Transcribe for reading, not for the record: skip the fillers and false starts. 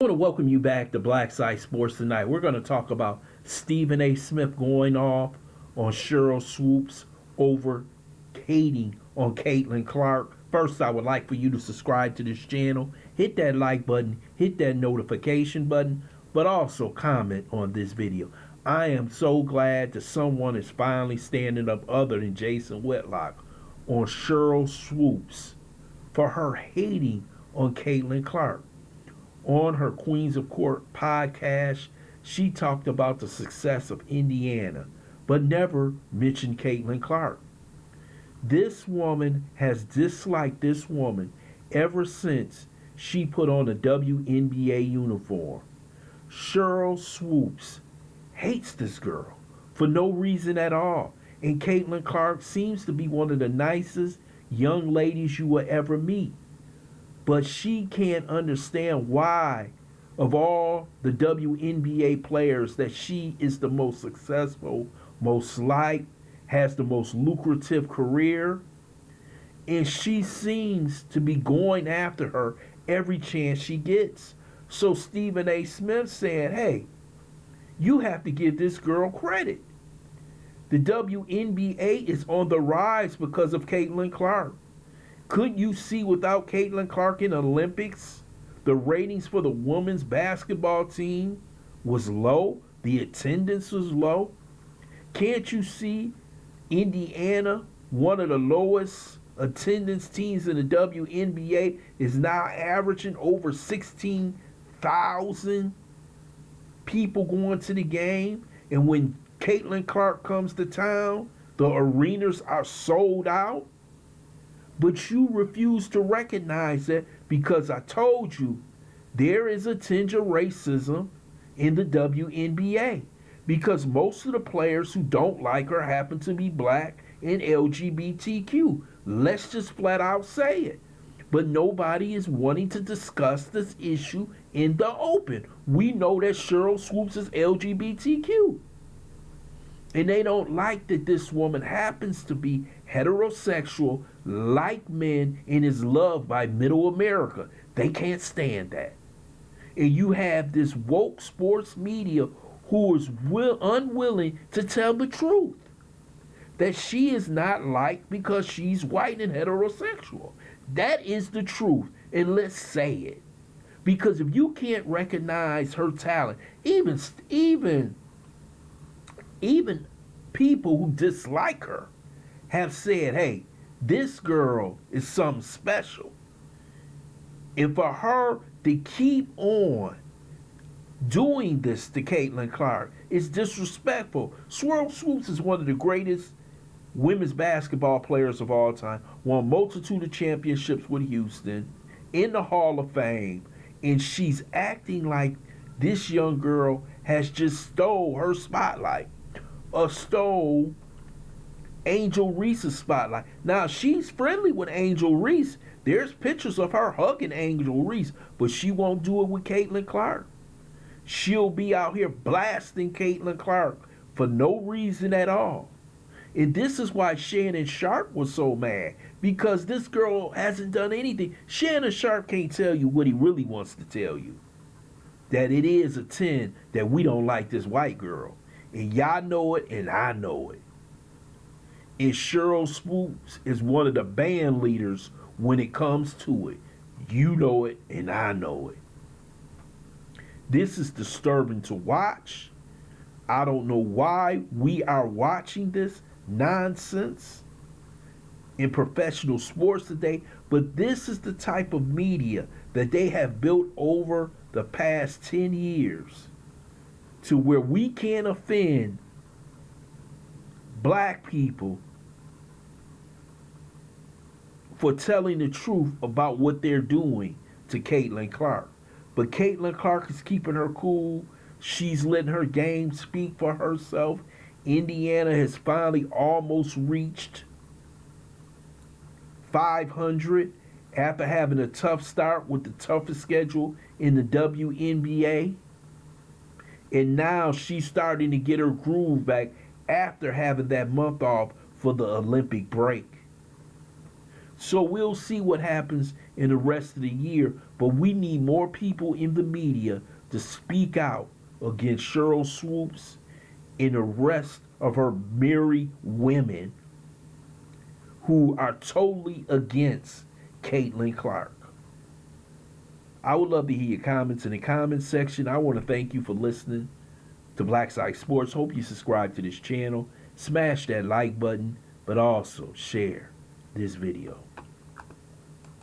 I want to welcome you back to BLACKSITE Sports tonight. We're going to talk about Stephen A. Smith going off on Sheryl Swoopes over hating on Caitlin Clark. First, I would like for you to subscribe to this channel, hit that like button, hit that notification button, but also comment on this video. I am so glad that someone is finally standing up other than Jason Whitlock on Sheryl Swoopes for her hating on Caitlin Clark. On her Queens of Court podcast, she talked about the success of Indiana, but never mentioned Caitlin Clark. This woman has disliked this woman ever since she put on a WNBA uniform. Sheryl Swoopes hates this girl for no reason at all, and Caitlin Clark seems to be one of the nicest young ladies you will ever meet. But she can't understand why, of all the WNBA players, that she is the most successful, most liked, has the most lucrative career. And she seems to be going after her every chance she gets. So Stephen A. Smith said, hey, you have to give this girl credit. The WNBA is on the rise because of Caitlin Clark. Couldn't you see without Caitlin Clark in the Olympics, the ratings for the women's basketball team was low, the attendance was low? Can't you see Indiana, one of the lowest attendance teams in the WNBA, is now averaging over 16,000 people going to the game? And when Caitlin Clark comes to town, the arenas are sold out? But you refuse to recognize that because I told you there is a tinge of racism in the WNBA. Because most of the players who don't like her happen to be black and LGBTQ. Let's just flat out say it. But nobody is wanting to discuss this issue in the open. We know that Sheryl Swoopes is LGBTQ. And they don't like that this woman happens to be heterosexual, like men, and is loved by middle America. They can't stand that. And you have this woke sports media who is unwilling to tell the truth. That she is not liked because she's white and heterosexual. That is the truth. And let's say it. Because if you can't recognize her talent, even people who dislike her have said, hey, this girl is something special. And for her to keep on doing this to Caitlin Clark is disrespectful. Sheryl Swoopes is one of the greatest women's basketball players of all time, won a multitude of championships with Houston, in the Hall of Fame, and she's acting like this young girl has just stole her spotlight. Or stole Angel Reese's spotlight. Now, she's friendly with Angel Reese. There's pictures of her hugging Angel Reese, but she won't do it with Caitlin Clark. She'll be out here blasting Caitlin Clark for no reason at all. And this is why Shannon Sharpe was so mad, because this girl hasn't done anything. Shannon Sharpe can't tell you what he really wants to tell you. That it is a 10 that we don't like this white girl. And y'all know it, and I know it. And Sheryl Swoopes is one of the band leaders when it comes to it. You know it, and I know it. This is disturbing to watch. I don't know why we are watching this nonsense in professional sports today, but this is the type of media that they have built over the past 10 years. To where we can't offend black people for telling the truth about what they're doing to Caitlin Clark. But Caitlin Clark is keeping her cool. She's letting her game speak for herself. Indiana has finally almost reached 500 after having a tough start with the toughest schedule in the WNBA. And now she's starting to get her groove back after having that month off for the Olympic break. So we'll see what happens in the rest of the year, but we need more people in the media to speak out against Sheryl Swoopes and the rest of her merry women who are totally against Caitlin Clark. I would love to hear your comments in the comments section. I want to thank you for listening to BLACKSITE Sports. Hope you subscribe to this channel. Smash that like button, but also share this video.